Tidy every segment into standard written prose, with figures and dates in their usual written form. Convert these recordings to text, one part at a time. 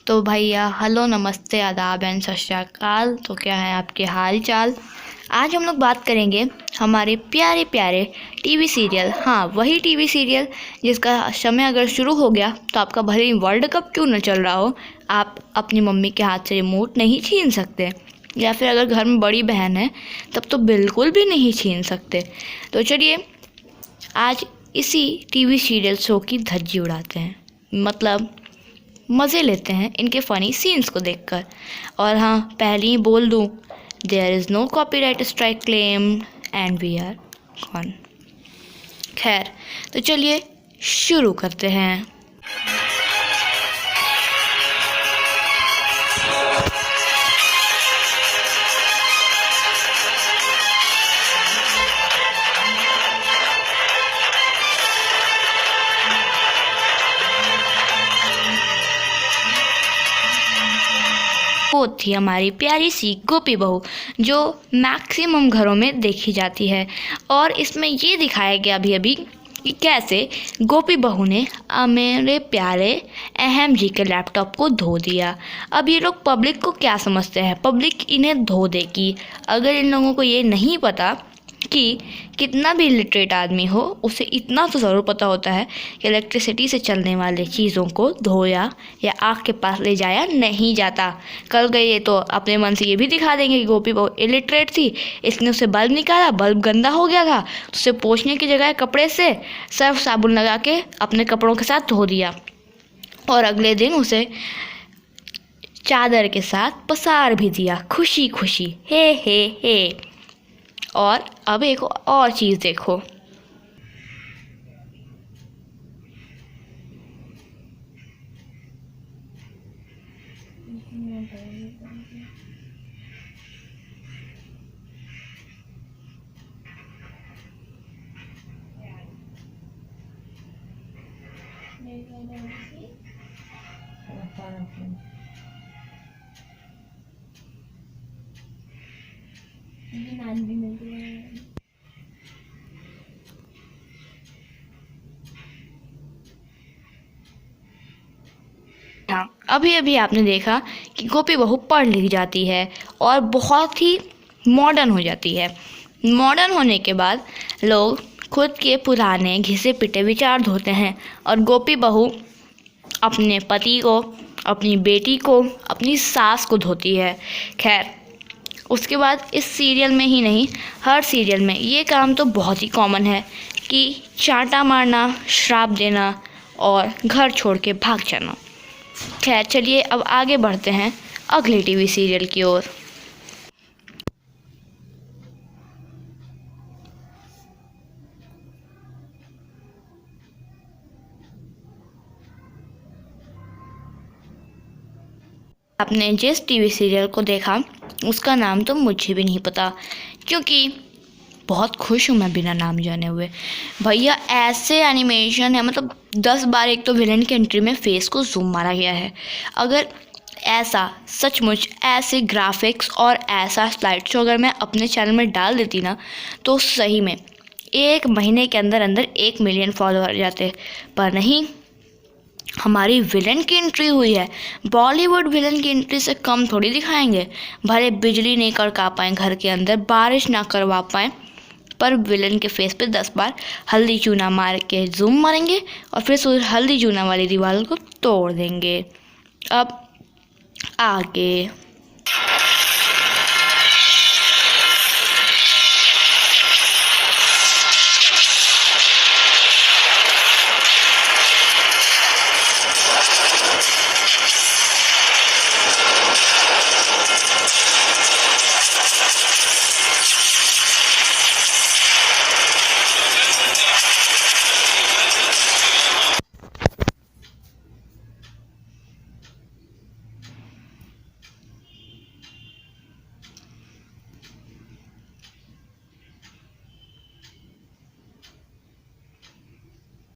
तो भैया हेलो नमस्ते आदाब एंड सत श्री अकाल। तो क्या है आपके हाल चाल। आज हम लोग बात करेंगे हमारे प्यारे प्यारे टीवी सीरियल, हाँ वही टीवी सीरियल जिसका समय अगर शुरू हो गया तो आपका भले ही वर्ल्ड कप क्यों न चल रहा हो, आप अपनी मम्मी के हाथ से रिमोट नहीं छीन सकते, या फिर अगर घर में बड़ी बहन है तब तो बिल्कुल भी नहीं छीन सकते। तो चलिए आज इसी टीवी सीरियल शो की धज्जी उड़ाते हैं, मतलब मज़े लेते हैं इनके फ़नी सीन्स को देखकर। और हाँ, पहले ही बोल दूँ, there is no copyright strike claim and we are con. खैर, तो चलिए शुरू करते हैं। वो थी हमारी प्यारी सी गोपी बहू, जो मैक्सिमम घरों में देखी जाती है। और इसमें ये दिखाया गया अभी कि कैसे गोपी बहू ने मेरे प्यारे अहम जी के लैपटॉप को धो दिया। अब ये लोग पब्लिक को क्या समझते हैं, पब्लिक इन्हें धो देगी। अगर इन लोगों को ये नहीं पता कि कितना भी लिटरेट आदमी हो, उसे इतना तो ज़रूर पता होता है कि इलेक्ट्रिसिटी से चलने वाले चीज़ों को धोया या आग के पास ले जाया नहीं जाता। कल गए तो अपने मन से ये भी दिखा देंगे कि गोपी बहू इलिटरेट थी, इसने उसे बल्ब निकाला, बल्ब गंदा हो गया था, उसे पोंछने की जगह कपड़े से सर्फ साबुन लगा के अपने कपड़ों के साथ धो दिया और अगले दिन उसे चादर के साथ पसार भी दिया, खुशी खुशी, हे। और अब एक और चीज़ देखो, हाँ अभी अभी आपने देखा कि गोपी बहू पढ़ लिख जाती है और बहुत ही मॉडर्न हो जाती है। मॉडर्न होने के बाद लोग खुद के पुराने घिसे पिटे विचार धोते हैं और गोपी बहू अपने पति को, अपनी बेटी को, अपनी सास को धोती है। खैर, उसके बाद इस सीरियल में ही नहीं, हर सीरियल में ये काम तो बहुत ही कॉमन है कि चांटा मारना, श्राप देना और घर छोड़ के भाग जाना। खैर चलिए अब आगे बढ़ते हैं अगले टीवी सीरियल की ओर। आपने जिस टीवी सीरियल को देखा उसका नाम तो मुझे भी नहीं पता, क्योंकि बहुत खुश हूँ मैं बिना नाम जाने हुए। भैया ऐसे एनिमेशन है, मतलब 10 बार एक तो विलेन की एंट्री में फेस को जूम मारा गया है। अगर ऐसा सचमुच ऐसे ग्राफिक्स और ऐसा स्लाइड शो अगर मैं अपने चैनल में डाल देती ना, तो सही में 1 महीने के अंदर अंदर 1 मिलियन फॉलोअर जाते। पर नहीं, हमारी विलन की एंट्री हुई है, बॉलीवुड विलन की एंट्री से कम थोड़ी दिखाएंगे। भले बिजली नहीं कड़का पाएँ घर के अंदर, बारिश ना करवा पाएँ, पर विलन के फेस पे 10 बार हल्दी चूना मार के जूम मारेंगे और फिर उस हल्दी चूना वाली दीवार को तोड़ देंगे। अब आगे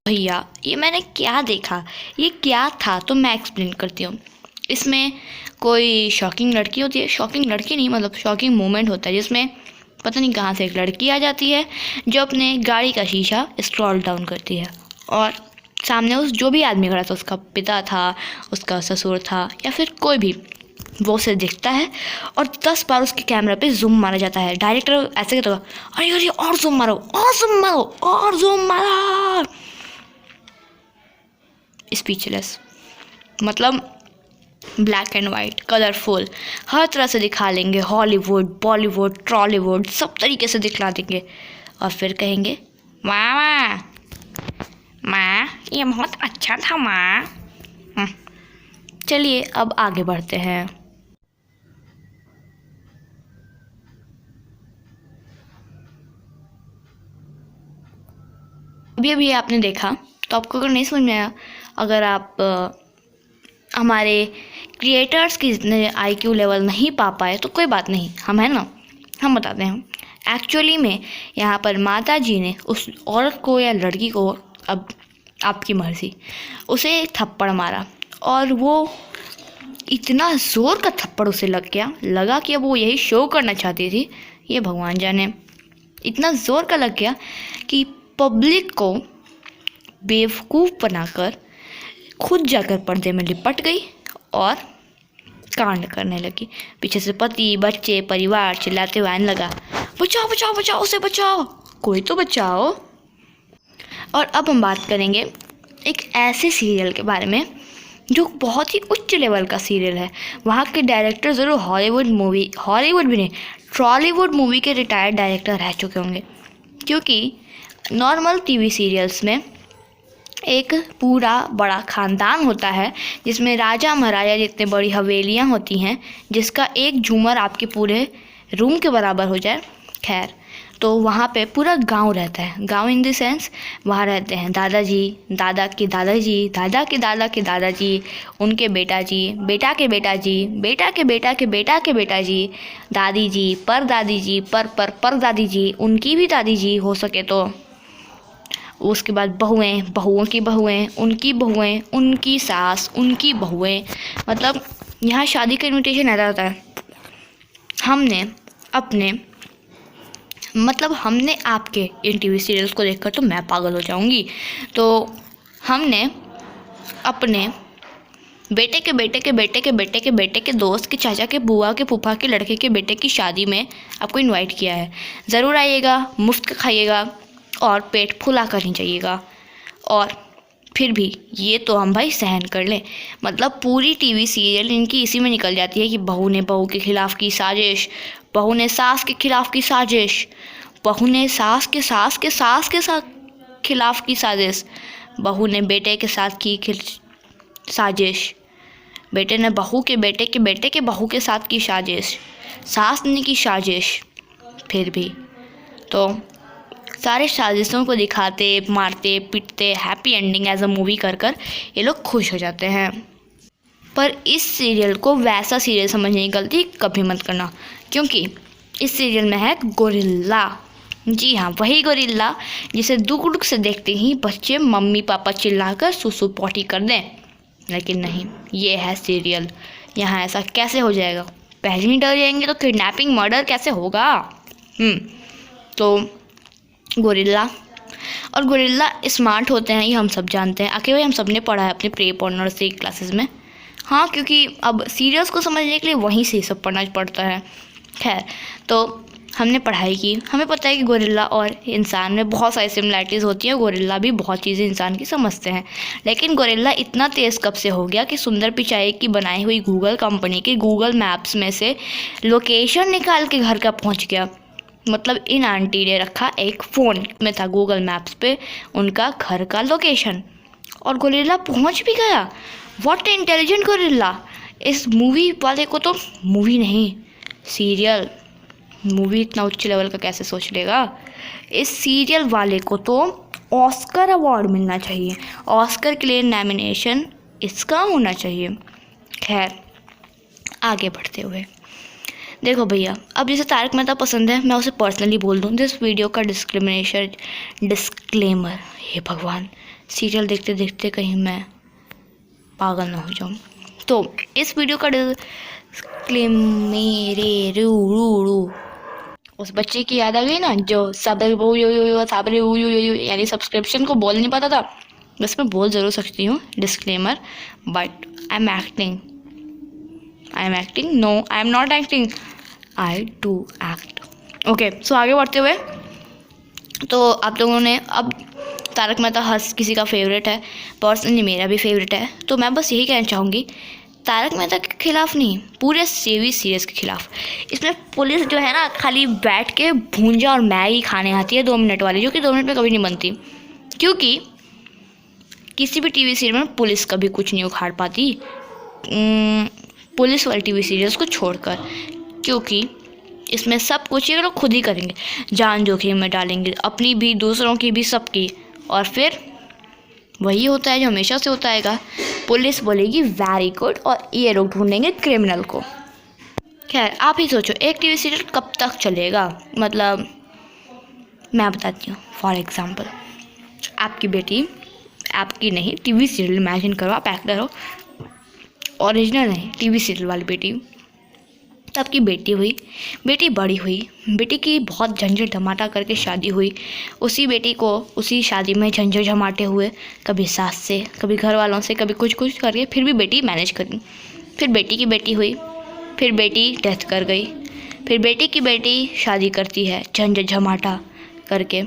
भैया ये मैंने क्या देखा, ये क्या था, तो मैं एक्सप्लेन करती हूँ। इसमें कोई शॉकिंग लड़की होती है, शॉकिंग लड़की नहीं मतलब शॉकिंग मोमेंट होता है, जिसमें पता नहीं कहाँ से एक लड़की आ जाती है जो अपने गाड़ी का शीशा स्क्रॉल डाउन करती है और सामने उस जो भी आदमी खड़ा था, उसका पिता था, उसका ससुर था या फिर कोई भी, वो उसे दिखता है और 10 बार उसके कैमरा पे जूम मारा जाता है। डायरेक्टर ऐसे कहता है, अरे अरे और जूम मारो, और जूम मारो, और जूम मारो। स्पीचलेस, मतलब ब्लैक एंड वाइट, कलरफुल, हर तरह से दिखा लेंगे। हॉलीवुड, बॉलीवुड, ट्रॉलीवुड, सब तरीके से दिखला देंगे और फिर कहेंगे वाह वाह माँ, ये बहुत अच्छा था माँ। चलिए अब आगे बढ़ते हैं। अभी आपने देखा तो आपको अगर नहीं समझ में आया, अगर आप हमारे क्रिएटर्स की जितने IQ लेवल नहीं पा पाए तो कोई बात नहीं, हम है ना, हम बताते हैं। एक्चुअली में यहाँ पर माता जी ने उस औरत को या लड़की को, अब आपकी मर्ज़ी, उसे एक थप्पड़ मारा और वो इतना ज़ोर का थप्पड़ उसे लगा कि अब वो यही शो करना चाहती थी, ये भगवान जाने। इतना ज़ोर का लग गया कि पब्लिक को बेवकूफ़ बनाकर खुद जाकर पर्दे में लिपट गई और कांड करने लगी। पीछे से पति, बच्चे, परिवार चिल्लाते हुए आने लगा, बचाओ बचाओ बचाओ, उसे बचाओ, कोई तो बचाओ। और अब हम बात करेंगे एक ऐसे सीरियल के बारे में जो बहुत ही उच्च लेवल का सीरियल है। वहाँ के डायरेक्टर ज़रूर हॉलीवुड भी नहीं, ट्रॉलीवुड मूवी के रिटायर्ड डायरेक्टर रह चुके होंगे, क्योंकि नॉर्मल TV सीरियल्स में एक पूरा बड़ा ख़ानदान होता है जिसमें राजा महाराजा जितने बड़ी हवेलियाँ होती हैं, जिसका एक झूमर आपके पूरे रूम के बराबर हो जाए। खैर, तो वहाँ पे पूरा गांव रहता है। गांव इन द सेंस, वहाँ रहते हैं दादाजी, दादा के दादाजी, दादा के दादा के दादाजी, उनके बेटा जी, बेटा के बेटा जी, बेटा के बेटा के बेटा के बेटा जी, दादी जी, पर दादी जी, पर दादी जी, उनकी भी दादी जी हो सके तो, उसके बाद बहुएँ, बहुओं की बहुएँ, उनकी बहुएँ, उनकी सास, उनकी बहुएँ। मतलब यहाँ शादी का इन्विटेशन ऐसा होता है। हमने आपके इन TV सीरियल्स को देखकर तो मैं पागल हो जाऊंगी, तो हमने अपने बेटे के बेटे के बेटे के बेटे के बेटे के दोस्त के चाचा के बुआ के फूफा के लड़के के बेटे की शादी में आपको इनवाइट किया है। ज़रूर आइएगा, मुफ्त का खाइएगा और पेट फुला कर नहीं जाइएगा। और फिर भी ये तो हम भाई सहन कर लें। मतलब पूरी TV सीरियल इनकी इसी में निकल जाती है कि बहू ने बहू के खिलाफ़ की साजिश, बहू ने सास के खिलाफ़ की साजिश, बहू ने सास के खिलाफ़ की साजिश, बहू ने बेटे के साथ की साजिश, बेटे ने बहू के बेटे के बेटे के बहू के साथ की साजिश, सास ने की साजिश। फिर भी तो सारे साजिशों को दिखाते, मारते, पीटते, happy ending as a movie कर ये लोग खुश हो जाते हैं। पर इस सीरियल को वैसा सीरियल समझने की गलती कभी मत करना, क्योंकि इस सीरियल में है गोरिल्ला। जी हाँ, वही गोरिल्ला जिसे दुख से देखते ही बच्चे मम्मी पापा चिल्लाकर सुसु पॉटी कर दें। लेकिन नहीं, ये है सीरियल। यहाँ ऐसा कैसे हो जाएगा? पहले ही डर जाएंगे तो किडनैपिंग, मर्डर कैसे होगा? तो गोरिल्ला और गोरिल्ला स्मार्ट होते हैं, ये हम सब जानते हैं। आखिर भाई हम सब ने पढ़ा है अपने प्रेप और नर्सरी क्लासेस में। हाँ, क्योंकि अब सीरियल्स को समझने के लिए वहीं से सब पढ़ना पड़ता है। खैर, तो हमने पढ़ाई की, हमें पता है कि गोरिल्ला और इंसान में बहुत सारी सिमिलैरिटीज़ होती हैं। गोरिल्ला भी बहुत चीज़ें इंसान की समझते हैं, लेकिन गोरिल्ला इतना तेज़ कब से हो गया कि सुंदर पिचाई की बनाई हुई गूगल कंपनी के गूगल मैप्स में से लोकेशन निकाल के घर का पहुंच गया। मतलब इन आंटी ने रखा एक फ़ोन में था गूगल मैप्स पे उनका घर का लोकेशन, और गोरिल्ला पहुंच भी गया। What intelligent gorilla. इस मूवी वाले को तो, मूवी नहीं सीरियल, मूवी इतना उच्च लेवल का कैसे सोच लेगा। इस सीरियल वाले को तो ऑस्कर अवार्ड मिलना चाहिए, ऑस्कर के लिए नॉमिनेशन इसका होना चाहिए। खैर, आगे बढ़ते हुए देखो भैया, अब जैसे तारक मेहता पसंद है, मैं उसे पर्सनली बोल दूँ, दिस वीडियो का डिस्क्लेमर, हे भगवान, सीरियल देखते देखते कहीं मैं पागल ना हो जाऊँ। तो इस वीडियो का डिस्क्लेमर, उस बच्चे की याद आ गई ना जो यानी सब्सक्रिप्शन को बोल नहीं पाता था। बस मैं बोल ज़रूर सकती हूँ disclaimer, but I am acting, no I am not acting, I do act. Okay, so आगे बढ़ते हुए, तो आप लोगों ने अब तारक मेहता हर किसी का फेवरेट है, पर्सनली मेरा भी फेवरेट है। तो मैं बस यही कहना चाहूँगी, तारक मेहता के खिलाफ नहीं, पूरे टीवी सीरीज़ के खिलाफ। इसमें पुलिस जो है ना, खाली बैठ के भूंजा और मैगी खाने आती है 2 मिनट वाली, जो कि 2 मिनट में कभी नहीं बनती, क्योंकि किसी भी टीवी सीरियल में पुलिस कभी कुछ नहीं उखाड़ पाती, पुलिस वाली टीवी सीरीज़ को छोड़कर, क्योंकि इसमें सब कुछ ये लोग खुद ही करेंगे, जान जोखिम में डालेंगे, अपनी भी, दूसरों की भी, सबकी। और फिर वही होता है जो हमेशा से होता है, पुलिस बोलेगी वेरी गुड और ये लोग ढूंढेंगे क्रिमिनल को। खैर, आप ही सोचो एक टीवी सीरियल कब तक चलेगा। मतलब मैं बताती हूँ, फॉर एग्जांपल, आपकी बेटी, आपकी नहीं, टीवी सीरियल इमेजिन करो, आप एक्टर हो, ओरिजिनल नहीं, टीवी सीरियल वाली बेटी। तो आपकी बेटी हुई, बेटी बड़ी हुई, बेटी की बहुत झंझट झमाटा करके शादी हुई, उसी बेटी को उसी शादी में झंझट झमाटे हुए, कभी सास से, कभी घर वालों से, कभी कुछ कुछ करके, फिर भी बेटी मैनेज करी। फिर बेटी की बेटी हुई, फिर बेटी डेथ कर गई, फिर बेटी की बेटी शादी करती है झंझट झमाटा करके,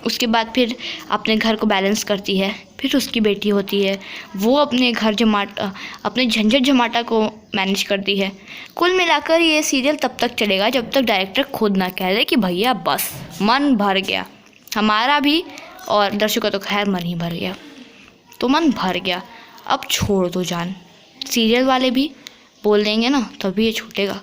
उसके बाद फिर अपने घर को बैलेंस करती है, फिर उसकी बेटी होती है, वो अपने घर झमाटा, अपने झंझट झमाटा को मैनेज करती है। कुल मिलाकर ये सीरियल तब तक चलेगा जब तक डायरेक्टर खुद ना कह दे कि भैया बस, मन भर गया, हमारा भी और दर्शकों तो खैर मन ही भर गया, तो मन भर गया, अब छोड़ दो जान। सीरियल वाले भी बोल देंगे ना, तभी ये छूटेगा।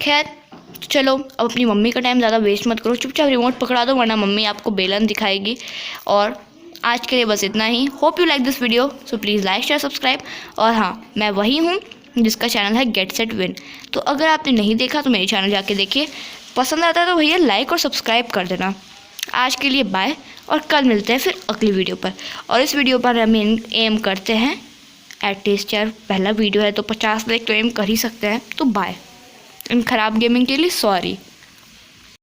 खैर चलो, अब अपनी मम्मी का टाइम ज़्यादा वेस्ट मत करो, चुपचाप रिमोट पकड़ा दो, वरना मम्मी आपको बेलन दिखाएगी। और आज के लिए बस इतना ही। Hope you like this video, so please like share subscribe. और हाँ, मैं वही हूँ जिसका चैनल है गेट सेट विन, तो अगर आपने नहीं देखा तो मेरे चैनल जाके देखिए, पसंद आता है तो भैया लाइक और सब्सक्राइब कर देना। आज के लिए बाय, और कल मिलते हैं फिर अगली वीडियो पर। और इस वीडियो पर हम एम करते हैं एटलीस्ट, यार पहला वीडियो है तो 50 लाइक तो एम कर ही सकते हैं। तो बाय। इन ख़राब गेमिंग के लिए सॉरी।